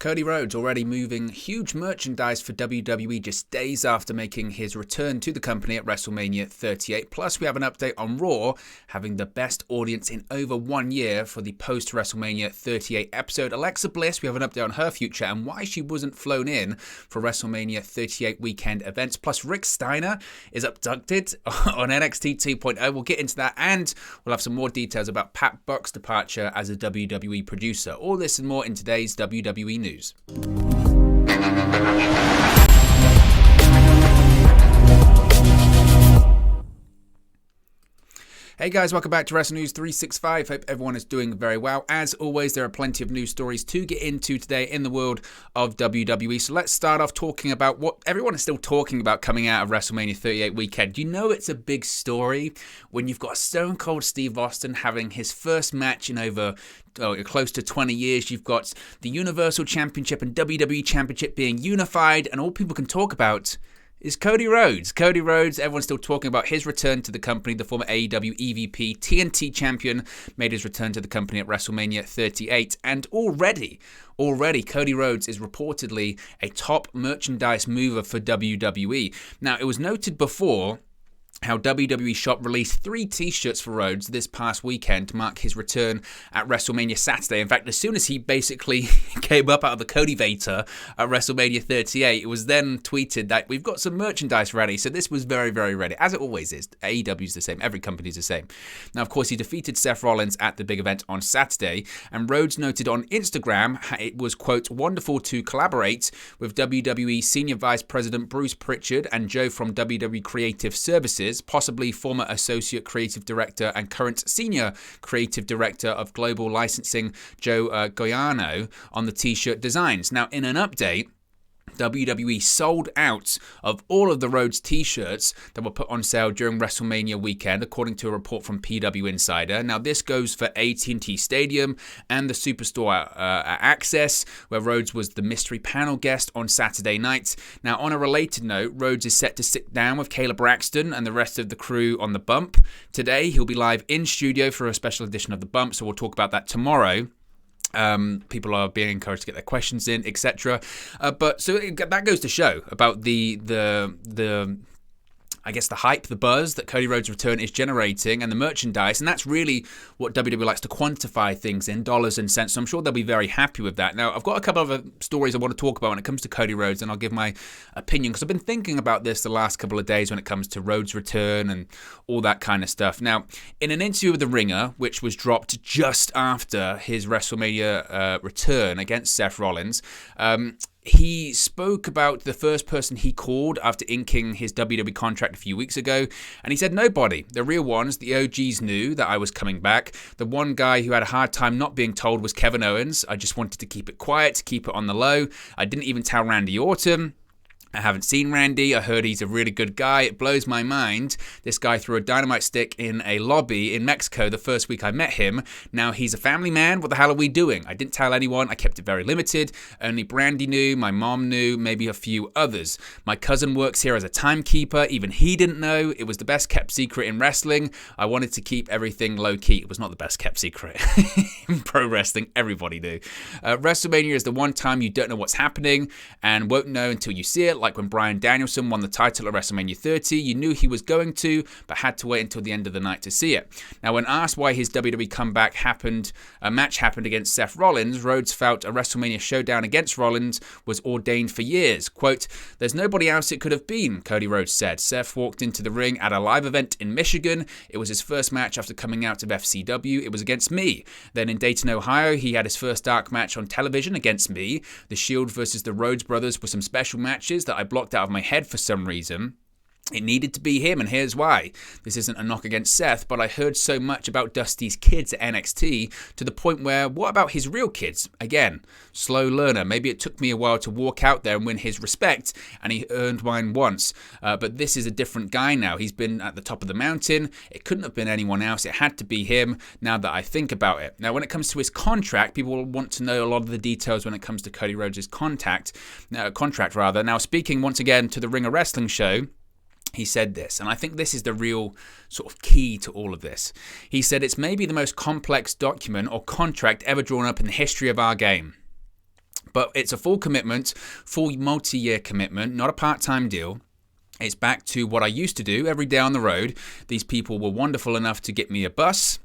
Cody Rhodes already moving huge merchandise for WWE just days after making his return to the company at WrestleMania 38. Plus, we have an update on Raw having the best audience in over 1 year for the post-WrestleMania 38 episode. Alexa Bliss, we have an update on her future and why she wasn't flown in for WrestleMania 38 weekend events. Plus, Rick Steiner is abducted on NXT 2.0. We'll get into that, and we'll have some more details about Pat Buck's departure as a WWE producer. All this and more in today's WWE News. Hey guys, welcome back to Wrestle News 365. Hope everyone is doing very well. As always, there are plenty of news stories to get into today in the world of WWE. So let's start off talking about what everyone is still talking about coming out of WrestleMania 38 weekend. You know it's a big story when you've got Stone Cold Steve Austin having his first match in over close to 20 years. You've got the Universal Championship and WWE Championship being unified, and all people can talk about is Cody Rhodes. Cody Rhodes, everyone's still talking about his return to the company. The former AEW EVP TNT champion made his return to the company at WrestleMania 38. And already, Cody Rhodes is reportedly a top merchandise mover for WWE. Now, it was noted before how WWE Shop released 3 t-shirts for Rhodes this past weekend to mark his return at WrestleMania Saturday. In fact, as soon as he basically came up out of the Codyvator at WrestleMania 38, it was then tweeted that we've got some merchandise ready. So this was very, very ready, as it always is. AEW's the same. Every company's the same. Now, of course, he defeated Seth Rollins at the big event on Saturday, and Rhodes noted on Instagram it was, quote, wonderful to collaborate with WWE Senior Vice President Bruce Pritchard and Joe from WWE Creative Services, possibly former Associate Creative Director and current Senior Creative Director of Global Licensing, Joe Goiano, on the t-shirt designs. Now, in an update, WWE sold out of all of the Rhodes t-shirts that were put on sale during WrestleMania weekend, according to a report from PW Insider. Now, this goes for AT&T Stadium and the Superstore Access, where Rhodes was the mystery panel guest on Saturday night. Now, on a related note, Rhodes is set to sit down with Kayla Braxton and the rest of the crew on The Bump. Today, he'll be live in studio for a special edition of The Bump, so we'll talk about that tomorrow. People are being encouraged to get their questions in, etc. But so that goes to show about the I guess the hype, the buzz that Cody Rhodes' return is generating, and the merchandise, and that's really what WWE likes to quantify things in dollars and cents, so I'm sure they'll be very happy with that. Now, I've got a couple of other stories I want to talk about when it comes to Cody Rhodes, and I'll give my opinion, because I've been thinking about this the last couple of days when it comes to Rhodes' return and all that kind of stuff. Now, in an interview with The Ringer, which was dropped just after his WrestleMania return against Seth Rollins, he spoke about the first person he called after inking his WWE contract a few weeks ago, and he said nobody. The real ones, the OGs, knew that I was coming back. The one guy who had a hard time not being told was Kevin Owens. I just wanted to keep it quiet, to keep it on the low. I didn't even tell Randy Orton. I haven't seen Randy. I heard he's a really good guy. It blows my mind. This guy threw a dynamite stick in a lobby in Mexico the first week I met him. Now he's a family man. What the hell are we doing? I didn't tell anyone. I kept it very limited. Only Brandy knew. My mom knew. Maybe a few others. My cousin works here as a timekeeper. Even he didn't know. It was the best kept secret in wrestling. I wanted to keep everything low key. It was not the best kept secret. In pro wrestling, everybody knew. WrestleMania is the one time you don't know what's happening and won't know until you see it. Like when Bryan Danielson won the title at WrestleMania 30, you knew he was going to, but had to wait until the end of the night to see it. Now, when asked why his WWE comeback match happened against Seth Rollins, Rhodes felt a WrestleMania showdown against Rollins was ordained for years. Quote, there's nobody else it could have been, Cody Rhodes said. Seth walked into the ring at a live event in Michigan. It was his first match after coming out of FCW. It was against me. Then in Dayton, Ohio, he had his first dark match on television against me. The Shield versus the Rhodes brothers were some special matches that I blocked out of my head for some reason. It needed to be him, and here's why. This isn't a knock against Seth, but I heard so much about Dusty's kids at NXT to the point where, what about his real kids? Again, slow learner. Maybe it took me a while to walk out there and win his respect, and he earned mine once. But this is a different guy now. He's been at the top of the mountain. It couldn't have been anyone else. It had to be him, now that I think about it. Now, when it comes to his contract, people will want to know a lot of the details when it comes to Cody Rhodes' contract. Now, speaking once again to the Ring of Wrestling show, he said this, and I think this is the real sort of key to all of this. He said, it's maybe the most complex document or contract ever drawn up in the history of our game. But it's a full commitment, full multi-year commitment, not a part-time deal. It's back to what I used to do every day on the road. These people were wonderful enough to get me a bus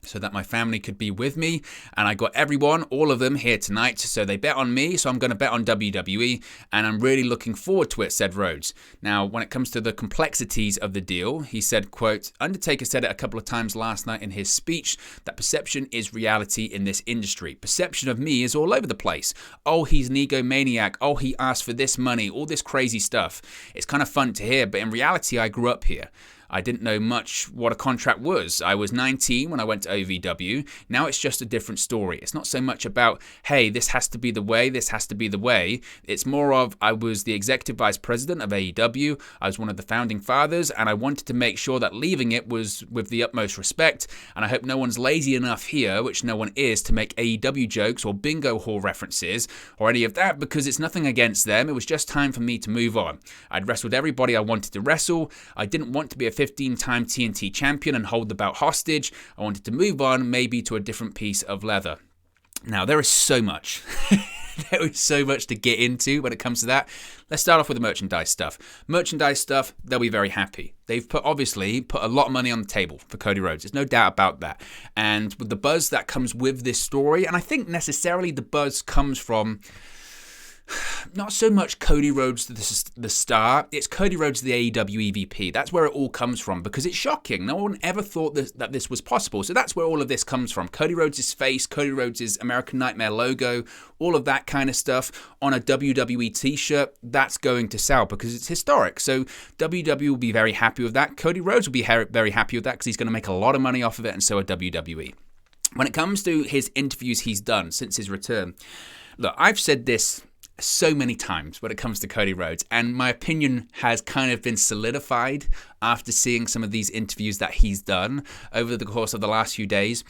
so that my family could be with me. And I got everyone, all of them, here tonight. So they bet on me, so I'm going to bet on WWE. And I'm really looking forward to it, said Rhodes. Now, when it comes to the complexities of the deal, he said, quote, Undertaker said it a couple of times last night in his speech, that perception is reality in this industry. Perception of me is all over the place. Oh, he's an egomaniac. Oh, he asked for this money, all this crazy stuff. It's kind of fun to hear, but in reality, I grew up here. I didn't know much what a contract was. I was 19 when I went to OVW. Now it's just a different story. It's not so much about, hey, this has to be the way, this has to be the way. It's more of, I was the executive vice president of AEW. I was one of the founding fathers, and I wanted to make sure that leaving it was with the utmost respect. And I hope no one's lazy enough here, which no one is, to make AEW jokes or bingo hall references or any of that, because it's nothing against them. It was just time for me to move on. I'd wrestled everybody I wanted to wrestle. I didn't want to be a 15-time TNT champion and hold the belt hostage. I wanted to move on, maybe to a different piece of leather. Now, there is so much. There is so much to get into when it comes to that. Let's start off with the merchandise stuff. Merchandise stuff, they'll be very happy. They've obviously put a lot of money on the table for Cody Rhodes. There's no doubt about that. And with the buzz that comes with this story, and I think necessarily the buzz comes from not so much Cody Rhodes the star, it's Cody Rhodes the AEW EVP. That's where it all comes from, because it's shocking. No one ever thought that this was possible. So that's where all of this comes from. Cody Rhodes' face, Cody Rhodes' American Nightmare logo, all of that kind of stuff on a WWE t-shirt, that's going to sell because it's historic. So WWE will be very happy with that. Cody Rhodes will be very happy with that because he's going to make a lot of money off of it, and so are WWE. When it comes to his interviews he's done since his return, look, I've said this so many times when it comes to Cody Rhodes, and my opinion has kind of been solidified after seeing some of these interviews that he's done over the course of the last few days.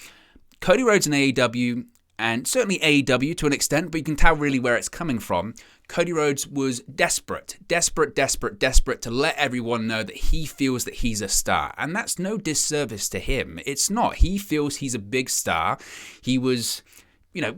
Cody Rhodes and AEW, and certainly AEW to an extent, but you can tell really where it's coming from. Cody Rhodes was desperate to let everyone know that he feels that he's a star. And that's no disservice to him. It's not. He feels he's a big star. He was,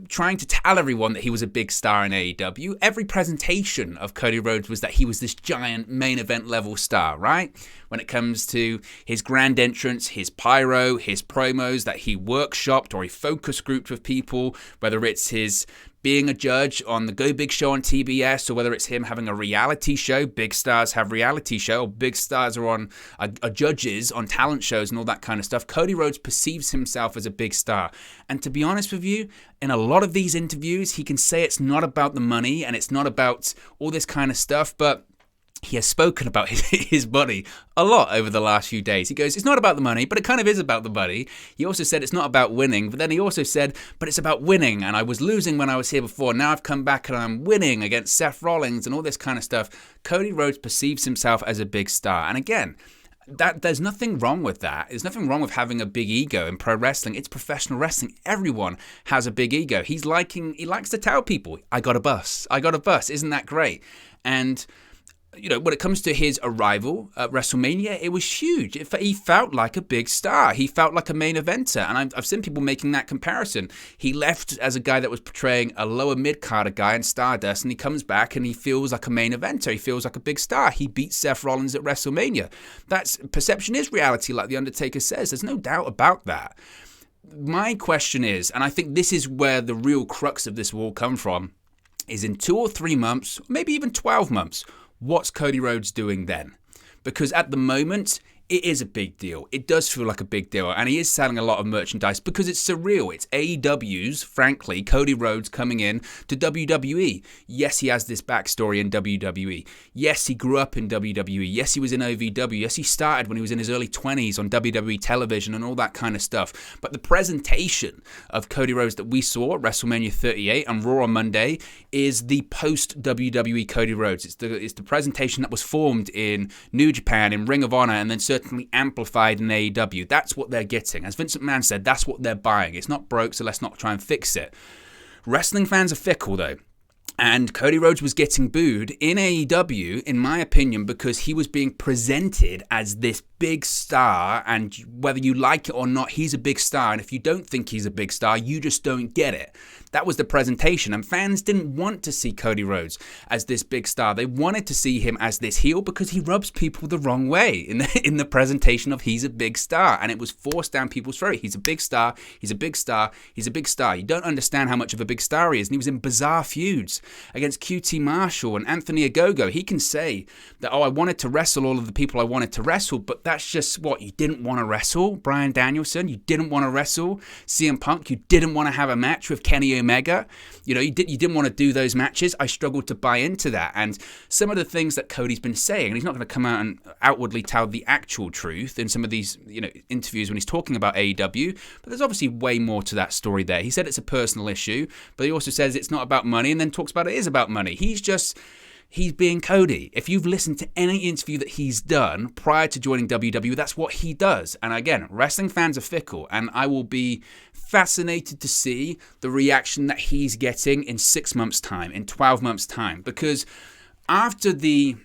trying to tell everyone that he was a big star in AEW. Every presentation of Cody Rhodes was that he was this giant main event level star, right? When it comes to his grand entrance, his pyro, his promos that he workshopped or he focus grouped with people, whether it's his being a judge on the Go Big Show on TBS, or whether it's him having a reality show. Big stars have reality show, or big stars are on are judges on talent shows and all that kind of stuff. Cody Rhodes perceives himself as a big star. And to be honest with you, in a lot of these interviews, he can say it's not about the money and it's not about all this kind of stuff, but he has spoken about his money a lot over the last few days. He goes, it's not about the money, but it kind of is about the money. He also said it's not about winning, but then he also said, but it's about winning. And I was losing when I was here before. Now I've come back and I'm winning against Seth Rollins and all this kind of stuff. Cody Rhodes perceives himself as a big star. And again, there's nothing wrong with that. There's nothing wrong with having a big ego in pro wrestling. It's professional wrestling. Everyone has a big ego. He likes to tell people, I got a bus. Isn't that great? And when it comes to his arrival at WrestleMania, it was huge. He felt like a big star. He felt like a main eventer. And I've seen people making that comparison. He left as a guy that was portraying a lower mid-carder guy in Stardust, and he comes back and he feels like a main eventer. He feels like a big star. He beat Seth Rollins at WrestleMania. Perception is reality, like The Undertaker says. There's no doubt about that. My question is, and I think this is where the real crux of this will all come from, is in 2 or 3 months, maybe even 12 months, what's Cody Rhodes doing then? Because at the moment, it is a big deal. It does feel like a big deal. And he is selling a lot of merchandise because it's surreal. It's AEW's, frankly, Cody Rhodes coming in to WWE. Yes, he has this backstory in WWE. Yes, he grew up in WWE. Yes, he was in OVW. Yes, he started when he was in his early 20s on WWE television and all that kind of stuff. But the presentation of Cody Rhodes that we saw at WrestleMania 38 on Raw on Monday is the post-WWE Cody Rhodes. It's the presentation that was formed in New Japan, in Ring of Honor, and then certainly amplified in AEW. That's what they're getting. As Vince McMahon said, that's what they're buying. It's not broke, so let's not try and fix it. Wrestling fans are fickle, though. And Cody Rhodes was getting booed in AEW, in my opinion, because he was being presented as this big star, and whether you like it or not, he's a big star. And if you don't think he's a big star, you just don't get it. That was the presentation, and fans didn't want to see Cody Rhodes as this big star. They wanted to see him as this heel because he rubs people the wrong way in the presentation of he's a big star, and it was forced down people's throat. He's a big star, he's a big star, he's a big star. You don't understand how much of a big star he is, and he was in bizarre feuds against QT Marshall and Anthony Ogogo. He can say that, I wanted to wrestle all of the people I wanted to wrestle, but that's just what you didn't want to wrestle. Bryan Danielson, you didn't want to wrestle. CM Punk, you didn't want to have a match with Kenny Omega. You didn't want to do those matches. I struggled to buy into that. And some of the things that Cody's been saying, and he's not going to come out and outwardly tell the actual truth in some of these interviews when he's talking about AEW, but there's obviously way more to that story there. He said it's a personal issue, but he also says it's not about money, and then talks about it is about money. He's being Cody. If you've listened to any interview that he's done prior to joining WWE, that's what he does. And again, wrestling fans are fickle, and I will be fascinated to see the reaction that he's getting in 6 months' time, in 12 months' time. Because after the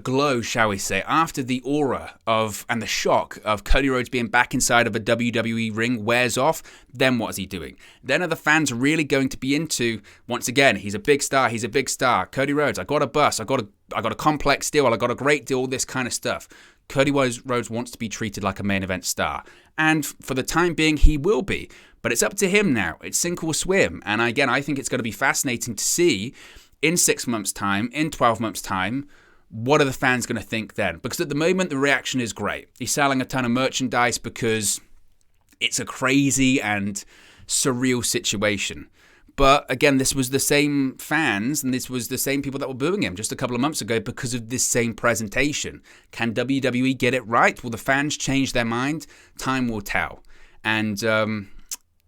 glow, shall we say, after the aura of and the shock of Cody Rhodes being back inside of a WWE ring wears off, then what is he doing? Then are the fans really going to be into, once again, he's a big star, Cody Rhodes, I got a bus, I got a complex deal, I got a great deal, all this kind of stuff. Cody Rhodes wants to be treated like a main event star. And for the time being, he will be. But it's up to him now. It's sink or swim. And again, I think it's going to be fascinating to see in 6 months' time, in 12 months' time, what are the fans going to think then? Because at the moment, the reaction is great. He's selling a ton of merchandise because it's a crazy and surreal situation. But again, this was the same fans and this was the same people that were booing him just a couple of months ago because of this same presentation. Can WWE get it right? Will the fans change their mind? Time will tell. And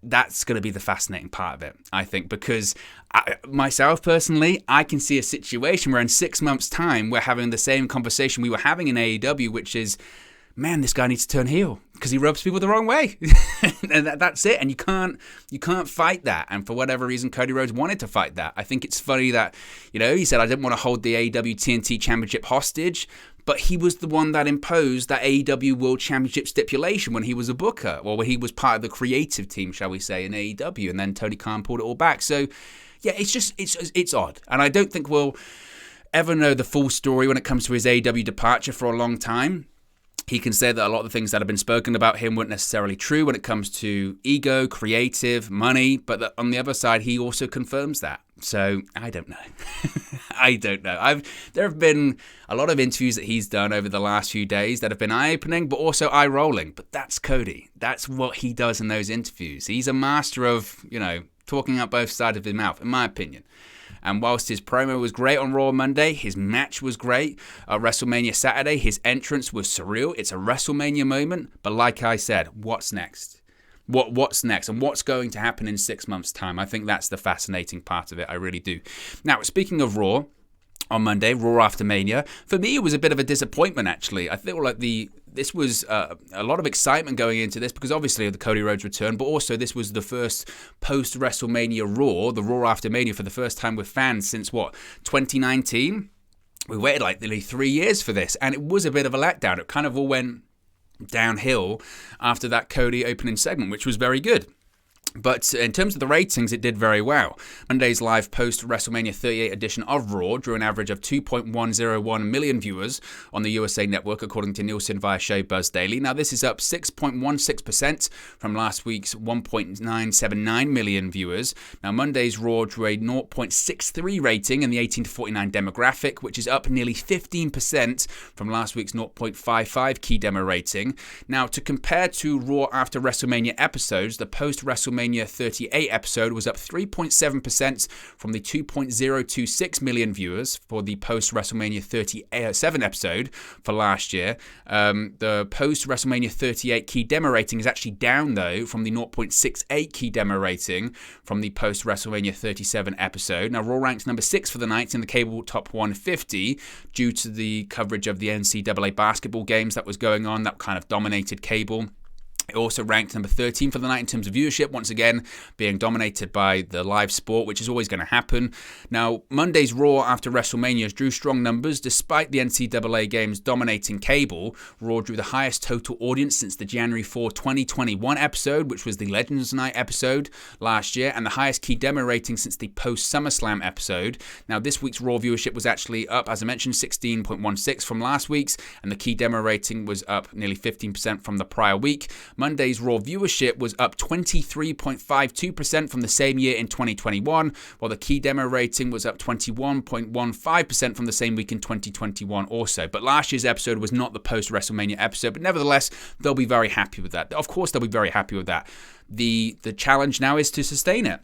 that's going to be the fascinating part of it, I think, because myself personally, I can see a situation where in 6 months' time, we're having the same conversation we were having in AEW, which is, man, this guy needs to turn heel because he rubs people the wrong way. And that's it. And you can't fight that. And for whatever reason, Cody Rhodes wanted to fight that. I think it's funny that, he said, I didn't want to hold the AEW TNT Championship hostage, but he was the one that imposed that AEW World Championship stipulation when he was a booker, or when he was part of the creative team, shall we say, in AEW. And then Tony Khan pulled it all back. So, yeah, it's odd. And I don't think we'll ever know the full story when it comes to his AEW departure for a long time. He can say that a lot of the things that have been spoken about him weren't necessarily true when it comes to ego, creative, money, but that on the other side, he also confirms that. So, I don't know. I don't know. There have been a lot of interviews that he's done over the last few days that have been eye-opening, but also eye-rolling. But that's Cody. That's what he does in those interviews. He's a master of, talking out both sides of his mouth, in my opinion. And whilst his promo was great on Raw Monday, his match was great. WrestleMania Saturday, his entrance was surreal. It's a WrestleMania moment. But like I said, what's next? What's next? And what's going to happen in 6 months' time? I think that's the fascinating part of it. I really do. Now, speaking of Raw, on Monday, Raw after Mania, for me, it was a bit of a disappointment, actually. I feel like this was a lot of excitement going into this because obviously of the Cody Rhodes return, but also this was the first post-WrestleMania Raw, the Raw after Mania for the first time with fans since, 2019? We waited like nearly 3 years for this, and it was a bit of a letdown. It kind of all went downhill after that Cody opening segment, which was very good. But in terms of the ratings, it did very well. Monday's live post-WrestleMania 38 edition of Raw drew an average of 2.101 million viewers on the USA Network, according to Nielsen via Showbuzz Daily. Now, this is up 6.16% from last week's 1.979 million viewers. Now, Monday's Raw drew a 0.63 rating in the 18 to 49 demographic, which is up nearly 15% from last week's 0.55 key demo rating. Now, to compare to Raw after WrestleMania episodes, the post-WrestleMania 38 episode was up 3.7% from the 2.026 million viewers for the post-WrestleMania 37 episode for last year. The post-WrestleMania 38 key demo rating is actually down, though, from the 0.68 key demo rating from the post-WrestleMania 37 episode. Now, Raw ranks number 6 for the night in the cable top 150 due to the coverage of the NCAA basketball games that was going on that kind of dominated cable. It also ranked number 13 for the night in terms of viewership, once again being dominated by the live sport, which is always going to happen. Now, Monday's Raw after WrestleMania drew strong numbers. Despite the NCAA games dominating cable, Raw drew the highest total audience since the January 4, 2021 episode, which was the Legends Night episode last year, and the highest key demo rating since the post-SummerSlam episode. Now, this week's Raw viewership was actually up, as I mentioned, 16.16 from last week's, and the key demo rating was up nearly 15% from the prior week. Monday's Raw viewership was up 23.52% from the same year in 2021, while the key demo rating was up 21.15% from the same week in 2021 also. But last year's episode was not the post-WrestleMania episode, but nevertheless, they'll be very happy with that. Of course, they'll be very happy with that. The challenge now is to sustain it.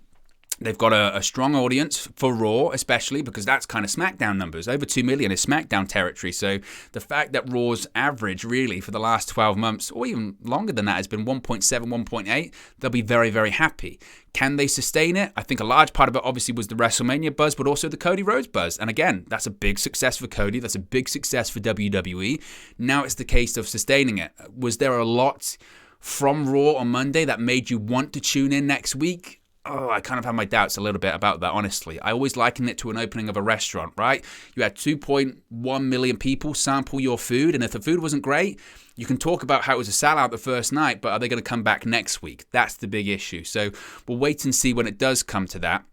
They've got a strong audience for Raw, especially because that's kind of SmackDown numbers. Over 2 million is SmackDown territory. So the fact that Raw's average really for the last 12 months, or even longer than that, has been 1.7, 1.8, they'll be very, very happy. Can they sustain it? I think a large part of it obviously was the WrestleMania buzz, but also the Cody Rhodes buzz. And again, that's a big success for Cody. That's a big success for WWE. Now it's the case of sustaining it. Was there a lot from Raw on Monday that made you want to tune in next week? Oh, I kind of have my doubts a little bit about that, honestly. I always liken it to an opening of a restaurant, right? You had 2.1 million people sample your food, and if the food wasn't great, you can talk about how it was a sellout the first night, but are they going to come back next week? That's the big issue. So we'll wait and see when it does come to that.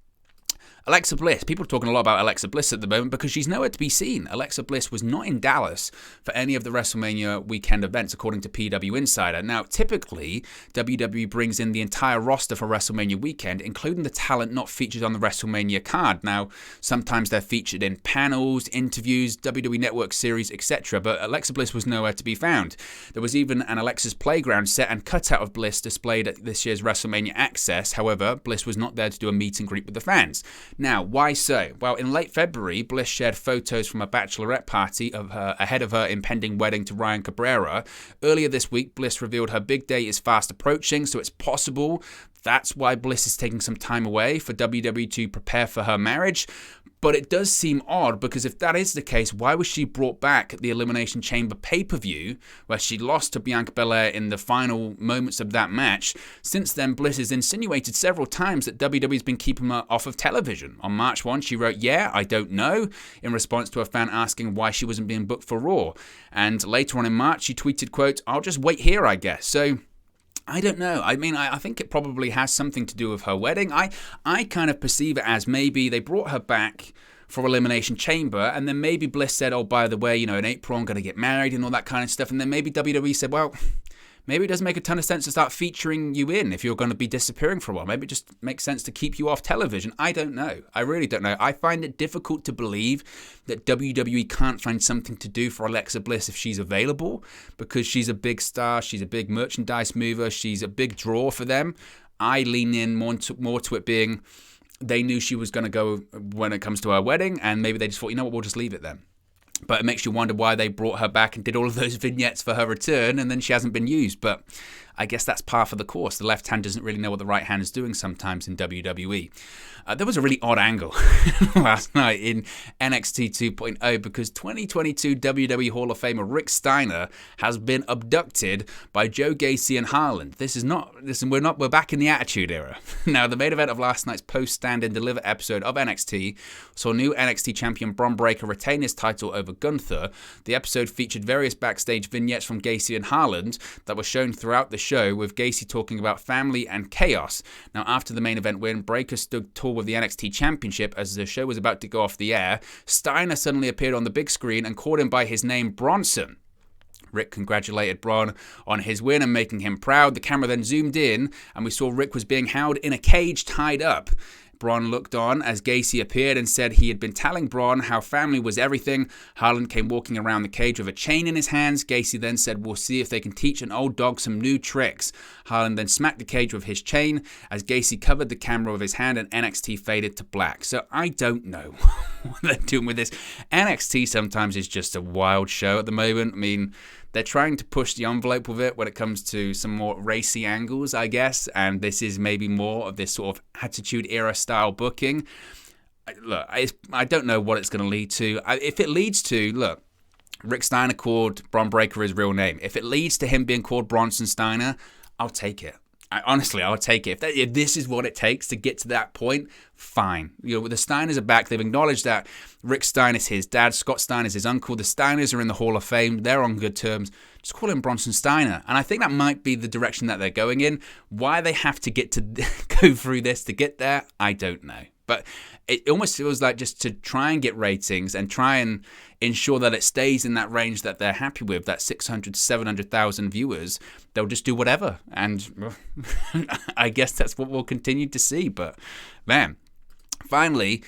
Alexa Bliss. People are talking a lot about Alexa Bliss at the moment because she's nowhere to be seen. Alexa Bliss was not in Dallas for any of the WrestleMania weekend events, according to PW Insider. Now, typically, WWE brings in the entire roster for WrestleMania weekend, including the talent not featured on the WrestleMania card. Now, sometimes they're featured in panels, interviews, WWE Network series, etc., but Alexa Bliss was nowhere to be found. There was even an Alexa's Playground set and cutout of Bliss displayed at this year's WrestleMania Access. However, Bliss was not there to do a meet and greet with the fans. Now, why so? Well, in late February, Bliss shared photos from a bachelorette party of her ahead of her impending wedding to Ryan Cabrera. Earlier this week, Bliss revealed her big day is fast approaching, so it's possible that's why Bliss is taking some time away for WWE to prepare for her marriage. But it does seem odd because if that is the case, why was she brought back at the Elimination Chamber pay-per-view where she lost to Bianca Belair in the final moments of that match? Since then, Bliss has insinuated several times that WWE's been keeping her off of television. On March 1, she wrote, "Yeah, I don't know," in response to a fan asking why she wasn't being booked for Raw. And later on in March, she tweeted, quote, "I'll just wait here, I guess." So I don't know. I mean, I think it probably has something to do with her wedding. I kind of perceive it as maybe they brought her back for Elimination Chamber, and then maybe Bliss said, oh, by the way, in April I'm going to get married and all that kind of stuff. And then maybe WWE said, well, maybe it doesn't make a ton of sense to start featuring you in if you're going to be disappearing for a while. Maybe it just makes sense to keep you off television. I don't know. I really don't know. I find it difficult to believe that WWE can't find something to do for Alexa Bliss if she's available, because she's a big star, she's a big merchandise mover, she's a big draw for them. I lean in more to it being they knew she was going to go when it comes to her wedding, and maybe they just thought, you know what, we'll just leave it then. But it makes you wonder why they brought her back and did all of those vignettes for her return, and then she hasn't been used. But I guess that's par for the course. The left hand doesn't really know what the right hand is doing sometimes in WWE. There was a really odd angle last night in NXT 2.0 because 2022 WWE Hall of Famer Rick Steiner has been abducted by Joe Gacy and Haaland. We're back in the Attitude Era. Now, the main event of last night's post-Stand and Deliver episode of NXT saw new NXT champion Bron Breakker retain his title over Gunther. The episode featured various backstage vignettes from Gacy and Haaland that were shown throughout the show, with Gacy talking about family and chaos. Now, after the main event win, Breakker stood tall with the NXT Championship as the show was about to go off the air. Steiner suddenly appeared on the big screen and called him by his name, Bronson. Rick congratulated Bron on his win and making him proud. The camera then zoomed in and we saw Rick was being held in a cage tied up. Bron looked on as Gacy appeared and said he had been telling Bron how family was everything. Haaland came walking around the cage with a chain in his hands. Gacy then said, we'll see if they can teach an old dog some new tricks. Haaland then smacked the cage with his chain as Gacy covered the camera with his hand and NXT faded to black. So I don't know what they're doing with this. NXT sometimes is just a wild show at the moment. I mean, they're trying to push the envelope with it when it comes to some more racy angles, I guess, and this is maybe more of this sort of Attitude Era style booking. Look, I don't know what it's going to lead to. If it leads to, look, Rick Steiner called Bron Breakker his real name. If it leads to him being called Bronson Steiner, I'll take it. Honestly, I'll take it. If this is what it takes to get to that point, fine. You know, the Steiners are back. They've acknowledged that Rick Steiner's his dad, Scott Steiner's his uncle. The Steiners are in the Hall of Fame. They're on good terms. Just call him Bronson Steiner. And I think that might be the direction that they're going in. Why they have to get to go through this to get there, I don't know. But it almost feels like just to try and get ratings and try and ensure that it stays in that range that they're happy with, that 600 to 700,000 viewers, they'll just do whatever. And I guess that's what we'll continue to see. But man, finally,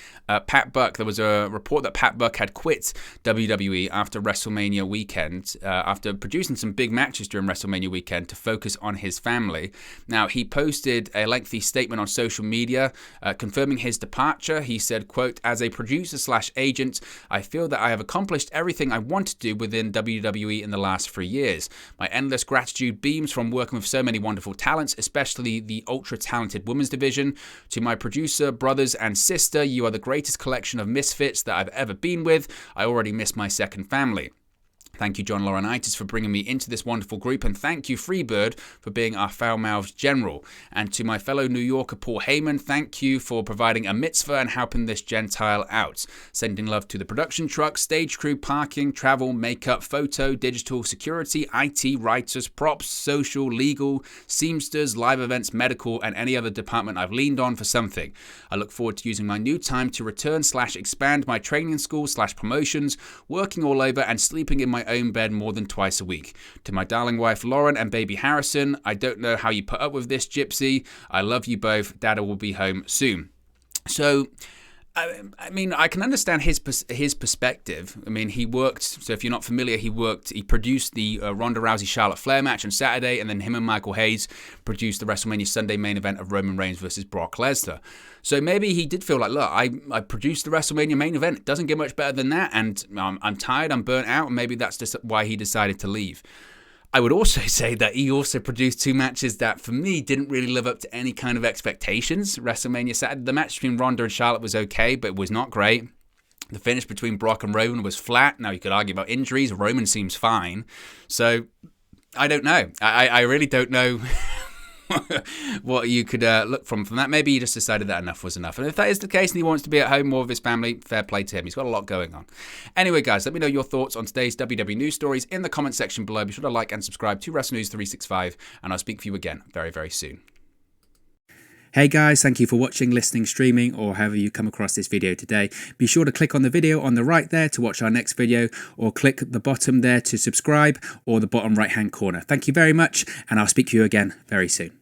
Pat Buck, there was a report that Pat Buck had quit WWE after WrestleMania weekend, after producing some big matches during WrestleMania weekend to focus on his family. Now, he posted a lengthy statement on social media confirming his departure. He said, quote, "As a producer/agent, I feel that I have accomplished everything I want to do within WWE in the last 3 years. My endless gratitude beams from working with so many wonderful talents, especially the ultra-talented women's division. To my producer, brothers, and sister, you are the greatest collection of misfits that I've ever been with. I already miss my second family. Thank you, John Laurinaitis, for bringing me into this wonderful group, and thank you, Freebird, for being our foul-mouthed general. And to my fellow New Yorker, Paul Heyman, thank you for providing a mitzvah and helping this Gentile out. Sending love to the production truck, stage crew, parking, travel, makeup, photo, digital, security, IT, writers, props, social, legal, seamsters, live events, medical, and any other department I've leaned on for something. I look forward to using my new time to return/expand my training school/promotions, working all over and sleeping in my own bed more than twice a week. To my darling wife Lauren and baby Harrison, I don't know how you put up with this, Gypsy. I love you both. Dada will be home soon." So, I mean, I can understand his perspective. I mean, he worked, so if you're not familiar, he produced the Ronda Rousey-Charlotte Flair match on Saturday, and then him and Michael Hayes produced the WrestleMania Sunday main event of Roman Reigns versus Brock Lesnar. So maybe he did feel like, look, I produced the WrestleMania main event. It doesn't get much better than that, and I'm tired, I'm burnt out, and maybe that's just why he decided to leave. I would also say that he also produced two matches that, for me, didn't really live up to any kind of expectations. WrestleMania Saturday, the match between Ronda and Charlotte was okay, but it was not great. The finish between Brock and Roman was flat. Now, you could argue about injuries. Roman seems fine. So, I don't know. I really don't know what you could look from that. Maybe he just decided that enough was enough. And if that is the case and he wants to be at home more with his family, fair play to him. He's got a lot going on. Anyway, guys, let me know your thoughts on today's WWE news stories in the comment section below. Be sure to like and subscribe to Wrestle News 365, and I'll speak for you again very, very soon. Hey guys, thank you for watching, listening, streaming, or however you come across this video today. Be sure to click on the video on the right there to watch our next video, or click the bottom there to subscribe, or the bottom right hand corner. Thank you very much, and I'll speak to you again very soon.